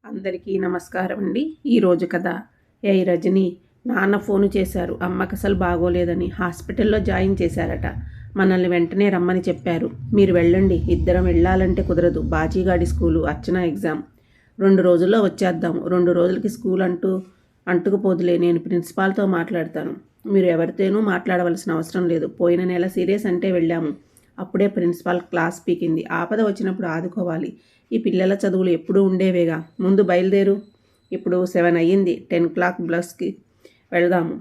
అందరికీ నమస్కారం అండి. ఈరోజు కథ. ఏయ్ రజని, నాన్న ఫోను చేశారు. అమ్మకి అసలు బాగోలేదని హాస్పిటల్లో జాయిన్ చేశారట. మనల్ని వెంటనే రమ్మని చెప్పారు. మీరు వెళ్ళండి. ఇద్దరం వెళ్ళాలంటే కుదరదు. బాజీగాడి స్కూలు, అర్చన ఎగ్జామ్. 2 రోజుల్లో వచ్చేద్దాము. 2 రోజులకి స్కూల్ అంటుకుపోదులే. నేను ప్రిన్సిపాల్తో మాట్లాడతాను. మీరు ఎవరితోనూ మాట్లాడవలసిన అవసరం లేదు. పోయిన నెల సీరియస్ అంటే వెళ్ళాము. అప్పుడే ప్రిన్సిపాల్ క్లాస్ పీకింది. ఆపద వచ్చినప్పుడు ఆదుకోవాలి. ఈ పిల్లల చదువులు ఎప్పుడూ ఉండేవేగా. ముందు బయలుదేరు. ఇప్పుడు 7 అయ్యింది. 10 o'clock బస్కి వెళదాము.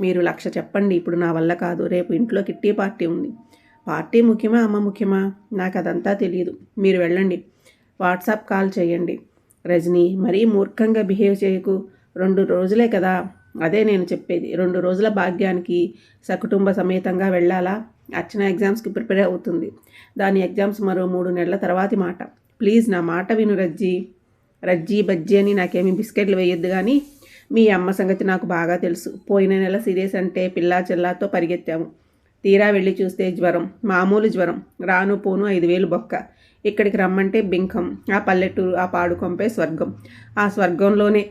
మీరు 1,00,000 చెప్పండి. ఇప్పుడు నా వల్ల కాదు. రేపు ఇంట్లో కిట్టి పార్టీ ఉంది. పార్టీ ముఖ్యమా, అమ్మ ముఖ్యమా? నాకు అదంతా తెలియదు. మీరు వెళ్ళండి. వాట్సాప్ కాల్ చేయండి. రజని, మరీ మూర్ఖంగా బిహేవ్ చేయకు. 2 రోజులే కదా. అదే నేను చెప్పేది. 2 రోజుల భాగ్యానికి సకుటుంబ సమేతంగా వెళ్ళాలా? అర్చన ఎగ్జామ్స్కి ప్రిపేర్ అవుతుంది. దాని ఎగ్జామ్స్ మరో 3 నెలల తర్వాతి మాట. ప్లీజ్ నా మాట విను రజ్జీ బజ్జీ అని నాకేమీ బిస్కెట్లు వేయొద్దు. కానీ మీ అమ్మ సంగతి నాకు బాగా తెలుసు. పోయిన నెల సీరియస్ అంటే పిల్లా చెల్లాతో పరిగెత్తాము. తీరా వెళ్ళి చూస్తే జ్వరం, మామూలు జ్వరం. రాను పోను 5,000 బొక్క. ఇక్కడికి రమ్మంటే బింకం. ఆ పల్లెటూరు, ఆ పాడుకొంపే స్వర్గం. ఆ స్వర్గంలోనే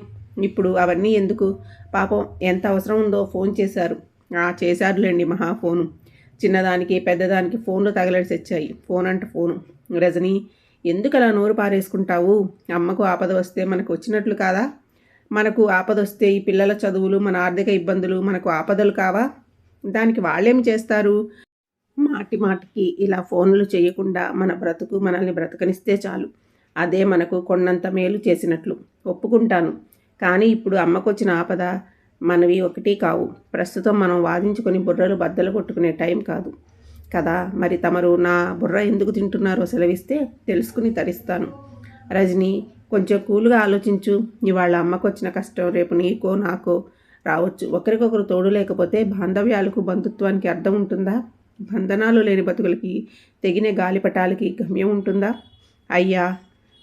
ఇప్పుడు అవన్నీ ఎందుకు? పాపం ఎంత అవసరం ఉందో ఫోన్ చేశారు. చేశారులేండి మహా ఫోను. చిన్నదానికి పెద్దదానికి ఫోన్లు తగలడిసి వచ్చాయి. ఫోన్ అంటే ఫోను. రజని, ఎందుకు అలా నోరు పారేసుకుంటావు? అమ్మకు ఆపద వస్తే మనకు వచ్చినట్లు కాదా? మనకు ఆపద వస్తే ఈ పిల్లల చదువులు, మన ఆర్థిక ఇబ్బందులు మనకు ఆపదలు కావా? దానికి వాళ్ళేం చేస్తారు? మాటి మాటికి ఇలా ఫోన్లు చేయకుండా మన బ్రతుకు మనల్ని బ్రతకనిస్తే చాలు. అదే మనకు కొన్నంత మేలు చేసినట్లు. ఒప్పుకుంటాను. కానీ ఇప్పుడు అమ్మకొచ్చిన ఆపద మనవి ఒకటి కావు. ప్రస్తుతం మనం వాదించుకొని బుర్రలు బద్దలు కొట్టుకునే టైం కాదు కదా. మరి తమరు నా బుర్ర ఎందుకు తింటున్నారో సెలవిస్తే తెలుసుకుని తరిస్తాను. రజని, కొంచెం కూలుగా ఆలోచించు. ఇవాళ అమ్మకు వచ్చిన కష్టం రేపు నీకో నాకో రావచ్చు. ఒకరికొకరు తోడు లేకపోతే బాంధవ్యాలకు బంధుత్వానికి అర్థం ఉంటుందా? బంధనాలు లేని బతుకులకి, తెగిన గాలిపటాలకి గమ్యం ఉంటుందా? అయ్యా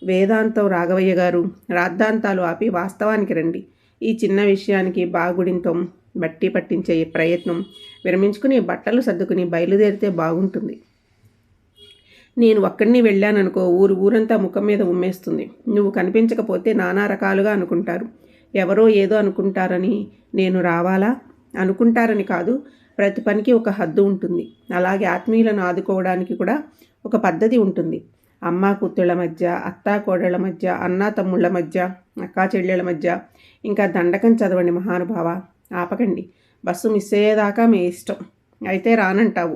వేదాంతం రాఘవయ్య గారు, రాద్ధాంతాలు ఆపి వాస్తవానికి రండి. ఈ చిన్న విషయానికి బాగుడింతం బట్టి పట్టించే ప్రయత్నం విరమించుకుని బట్టలు సర్దుకుని బయలుదేరితే బాగుంటుంది. నేను ఒక్కడిని వెళ్ళాననుకో, ఊరంతా ముఖం మీద ఉమ్మేస్తుంది. నువ్వు కనిపించకపోతే నానా రకాలుగా అనుకుంటారు. ఎవరో ఏదో అనుకుంటారని నేను రావాలా? అనుకుంటారని కాదు, ప్రతి పనికి ఒక హద్దు ఉంటుంది. అలాగే ఆత్మీయులను ఆదుకోవడానికి కూడా ఒక పద్ధతి ఉంటుంది. అమ్మా కూతుళ్ళ మధ్య, అత్తా కోడళ్ళ మధ్య, అన్నా తమ్ముళ్ళ మధ్య, అక్కా చెల్లెళ్ళ మధ్య. ఇంకా దండకం చదవండి మహానుభావ. ఆపకండి. బస్సు మిస్ అయ్యేదాకా మీ ఇష్టం. అయితే రానంటావు,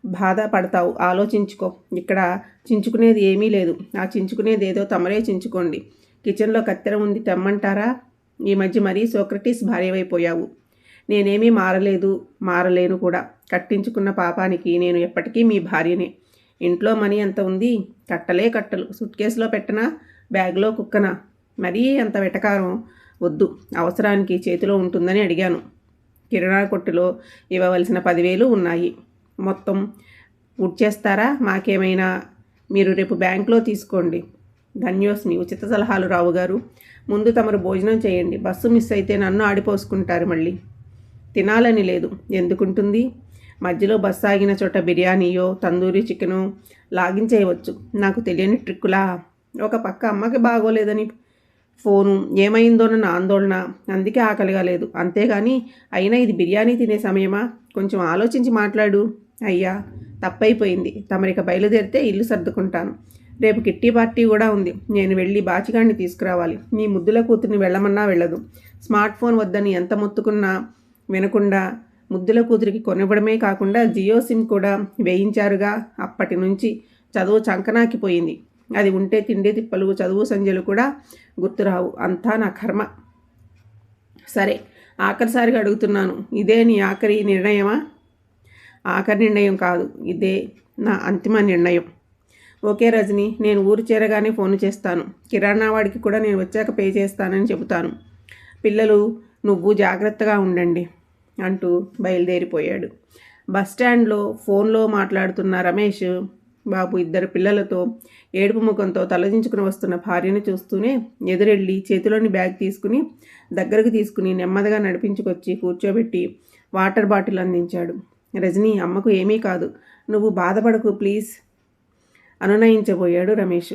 బాధపడతావు. ఆలోచించుకో. ఇక్కడ చించుకునేది ఏమీ లేదు. ఆ చించుకునేది ఏదో తమరే చించుకోండి. కిచెన్లో కత్తెర ఉంది, తెమ్మంటారా? ఈ మధ్య మరీ సోక్రటీస్ భార్యవైపోయావు. నేనేమీ మారలేను కూడా. కట్టించుకున్న పాపానికి నేను ఎప్పటికీ మీ భార్యనే. ఇంట్లో మనీ ఎంత ఉంది? కట్టలు. సూట్ కేసులో పెట్టనా, బ్యాగ్లో కుక్కనా? మరీ అంత వెటకారం వద్దు. అవసరానికి చేతిలో ఉంటుందని అడిగాను. కిరాణా కొట్టులో ఇవ్వవలసిన 10,000 ఉన్నాయి. మొత్తం ఉడ్చేస్తారా? మాకేమైనా? మీరు రేపు బ్యాంకులో తీసుకోండి. ధన్యోస్మి. ఉచిత సలహాలు రావు గారు. ముందు తమరు భోజనం చేయండి. బస్సు మిస్ అయితే నన్ను ఆడిపోసుకుంటారు. మళ్ళీ తినాలని లేదు. ఎందుకుంటుంది? మధ్యలో బస్సు ఆగిన చోట బిర్యానీయో తందూరి చికెను లాగించేయవచ్చు. నాకు తెలియని ట్రిక్కులా? ఒక పక్క అమ్మకి బాగోలేదని ఫోను, ఏమైందోనన్న ఆందోళన. అందుకే ఆకలిగా లేదు. అంతేగాని అయినా ఇది బిర్యానీ తినే సమయమా? కొంచెం ఆలోచించి మాట్లాడు. అయ్యా తప్పైపోయింది. తమరిక బయలుదేరితే ఇల్లు సర్దుకుంటాను. రేపు కిట్టి పార్టీ కూడా ఉంది. నేను వెళ్ళి బాచిగాడిని తీసుకురావాలి. నీ ముద్దుల కూతుర్ని వెళ్ళమన్నా వెళ్ళదు. స్మార్ట్ ఫోన్ వద్దని ఎంత మొత్తుకున్నా వినకుండా ముద్దుల కూతురికి కొనివ్వడమే కాకుండా జియో సిమ్ కూడా వేయించారుగా. అప్పటి నుంచి చదువు చంకనాకిపోయింది. అది ఉంటే తిండి తిప్పలు, చదువు సంధ్యలు కూడా గుర్తురావు. అంతా నా కర్మ. సరే, ఆఖరిసారిగా అడుగుతున్నాను. ఇదే నీ ఆఖరి నిర్ణయమా? ఆఖరి నిర్ణయం కాదు, ఇదే నా అంతిమ నిర్ణయం. ఓకే రజని, నేను ఊరు చేరగానే ఫోన్ చేస్తాను. కిరాణా వాడికి కూడా నేను వచ్చాక పే చేస్తానని చెబుతాను. పిల్లలు నువ్వు జాగ్రత్తగా ఉండండి అంటూ బయలుదేరిపోయాడు. బస్టాండ్లో ఫోన్లో మాట్లాడుతున్న రమేష్ బాబు 2 పిల్లలతో ఏడుపు ముఖంతో తలదించుకుని వస్తున్న భార్యను చూస్తూనే ఎదురెళ్ళి చేతిలోని బ్యాగ్ దగ్గరకు తీసుకుని నెమ్మదిగా నడిపించుకొచ్చి కూర్చోబెట్టి వాటర్ బాటిల్ అందించాడు. రజని, అమ్మకు ఏమీ కాదు. నువ్వు బాధపడకు ప్లీజ్ అనునయించబోయాడు రమేష్.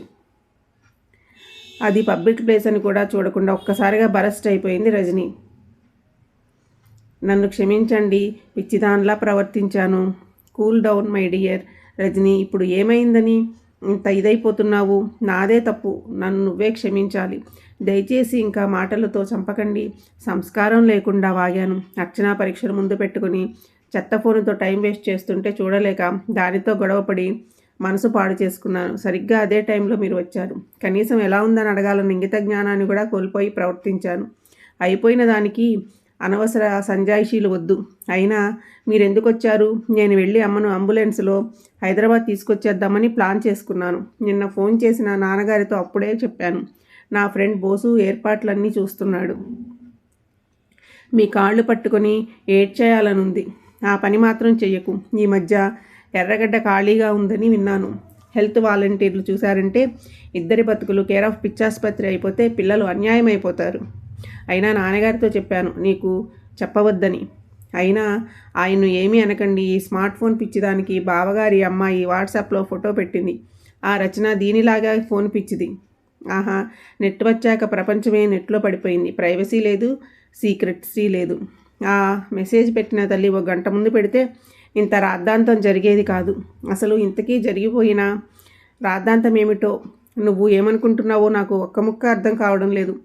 అది పబ్లిక్ ప్లేస్ అని కూడా చూడకుండా ఒక్కసారిగా బరస్ట్ అయిపోయింది రజని. నన్ను క్షమించండి, పిచ్చిదాన్లా ప్రవర్తించాను. Cool down my dear. Rajini, ఇప్పుడు ఏమైందని ఇంత ఇదైపోతున్నావు? నాదే తప్పు, నన్ను నువ్వే క్షమించాలి. దయచేసి ఇంకా మాటలతో చంపకండి. సంస్కారం లేకుండా వాగాను. అర్చనా పరీక్షలు ముందు పెట్టుకుని చెత్త ఫోన్తో టైం వేస్ట్ చేస్తుంటే చూడలేక దానితో గొడవపడి మనసు పాడు చేసుకున్నాను. సరిగ్గా అదే టైంలో మీరు వచ్చారు. కనీసం ఎలా ఉందని అడగాలని ఇంగిత జ్ఞానాన్ని కూడా కోల్పోయి ప్రవర్తించాను. అయిపోయిన దానికి అనవసర సంజాయిషీలు వద్దు. అయినా మీరెందుకు వచ్చారు? నేను వెళ్ళి అమ్మను అంబులెన్స్లో హైదరాబాద్ తీసుకొచ్చేద్దామని ప్లాన్ చేసుకున్నాను. నిన్న ఫోన్ చేసిన నాన్నగారితో అప్పుడే చెప్పాను. నా ఫ్రెండ్ బోసు ఏర్పాట్లన్నీ చూస్తున్నాడు. మీ కాళ్ళు పట్టుకొని ఏడ్చేయాలనుంది. ఆ పని మాత్రం చెయ్యకు. ఈ మధ్య ఎర్రగడ్డ ఖాళీగా ఉందని విన్నాను. హెల్త్ వాలంటీర్లు చూశారంటే ఇద్దరి బతుకులు కేర్ ఆఫ్ పిచ్చాసుపత్రి అయిపోతే పిల్లలు అన్యాయం అయిపోతారు. అయినా నాన్నగారితో చెప్పాను నీకు చెప్పవద్దని. అయినా ఆయన్ను ఏమీ అనకండి. ఈ స్మార్ట్ ఫోన్ పిచ్చిదానికి బావగారి అమ్మాయి వాట్సాప్లో ఫోటో పెట్టింది. ఆ రచన దీనిలాగా ఫోన్ పిచ్చిది. ఆహా, నెట్ వచ్చాక ప్రపంచమే నెట్లో పడిపోయింది. ప్రైవసీ లేదు, సీక్రెట్సీ లేదు. ఆ మెసేజ్ పెట్టిన తల్లి ఒక గంట ముందు పెడితే ఇంత రాద్ధాంతం జరిగేది కాదు. అసలు ఇంతకీ జరిగిపోయిన రాద్ధాంతం ఏమిటో నువ్వు ఏమనుకుంటున్నావో నాకు ఒక్క ముక్క అర్థం కావడం లేదు.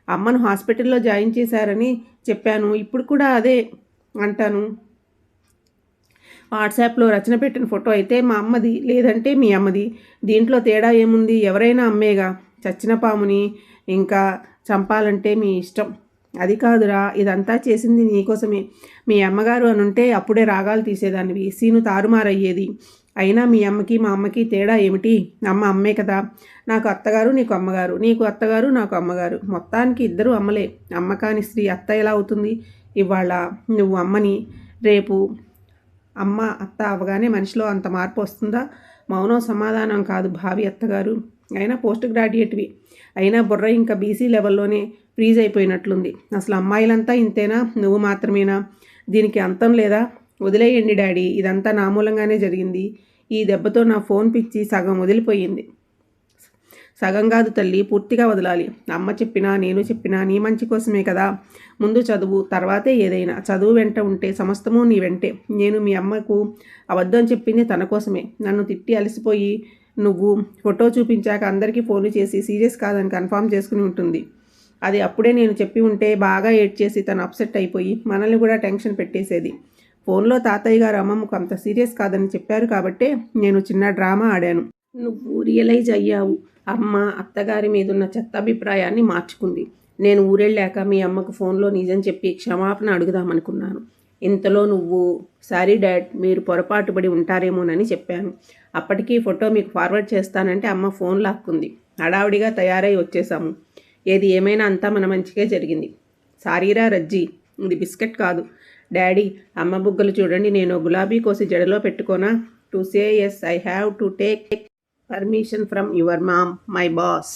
అమ్మను హాస్పిటల్లో జాయిన్ చేశారని చెప్పాను. ఇప్పుడు కూడా అదే అంటాను. వాట్సాప్లో రచన పెట్టిన ఫోటో అయితే మా అమ్మది, లేదంటే మీ అమ్మది. దీంట్లో తేడా ఏముంది? ఎవరైనా అమ్మేగా. చచ్చిన పాముని ఇంకా చంపాలంటే మీ ఇష్టం. అది కాదురా, ఇదంతా చేసింది నీకోసమే. మీ అమ్మగారు అనుంటే అప్పుడే రాగాలు తీసేదానివి, సీను తారుమారయ్యేది. అయినా మీ అమ్మకి మా అమ్మకి తేడా ఏమిటి? అమ్మ అమ్మే కదా. నాకు అత్తగారు, నీకు అమ్మగారు. నీకు అత్తగారు, నాకు అమ్మగారు. మొత్తానికి ఇద్దరు అమ్మలే. అమ్మ కాని స్త్రీ అత్త ఎలా అవుతుంది? ఇవాళ నువ్వు అమ్మని, రేపు అమ్మ అత్త అవగానే మనిషిలో అంత మార్పు వస్తుందా? మౌనం సమాధానం కాదు భావి అత్తగారు. అయినా పోస్ట్ గ్రాడ్యుయేట్వి. అయినా బుర్ర ఇంకా బీసీ లెవెల్లోనే ఫ్రీజ్ అయిపోయినట్లుంది. అసలు అమ్మాయిలంతా ఇంతేనా? నువ్వు మాత్రమేనా? దీనికి అంతం లేదా? వదిలేయండి డాడీ, ఇదంతా నా మూలంగానే జరిగింది. ఈ దెబ్బతో నా ఫోన్ పిచ్చి సగం వదిలిపోయింది. సగం కాదు తల్లి, పూర్తిగా వదలాలి. అమ్మ చెప్పినా నేను చెప్పినా నీ మంచి కోసమే కదా. ముందు చదువు, తర్వాతే ఏదైనా. చదువు వెంట ఉంటే సమస్తము నీ వెంటే. నేను మీ అమ్మకు అబద్ధం చెప్పింది తన కోసమే. నన్ను తిట్టి అలసిపోయి నువ్వు ఫోటో చూపించాక అందరికీ ఫోన్లు చేసి సీరియస్ కాదని కన్ఫామ్ చేసుకుని ఉంటుంది. అది అప్పుడే నేను చెప్పి ఉంటే బాగా ఏడ్చేసి తను అప్సెట్ అయిపోయి మనల్ని కూడా టెన్షన్ పెట్టేసేది. ఫోన్లో తాతయ్య గారు అమ్మమ్మకు అంత సీరియస్ కాదని చెప్పారు కాబట్టే నేను చిన్న డ్రామా ఆడాను. నువ్వు రియలైజ్ అయ్యావు. అమ్మ అత్తగారి మీదున్న చెత్త అభిప్రాయాన్ని మార్చుకుంది. నేను ఊరెళ్ళాక మీ అమ్మకు ఫోన్లో నిజం చెప్పి క్షమాపణ అడుగుదామనుకున్నాను. ఇంతలో నువ్వు సారీ డాడ్, మీరు పొరపాటు పడి ఉంటారేమోనని చెప్పాను. అప్పటికీ ఫోటో మీకు ఫార్వర్డ్ చేస్తానంటే అమ్మ ఫోన్ లాక్కుంది. హడావుడిగా తయారై వచ్చేసాము. ఏది ఏమైనా అంతా మన మంచిగా జరిగింది. సారీరా రజ్జీ, ఇది బిస్కెట్ కాదు. డాడీ, అమ్మ బుగ్గలు చూడండి. నేను గులాబీ కోసి జడలో పెట్టుకోనా? To say yes I have to take permission from your mom, my boss.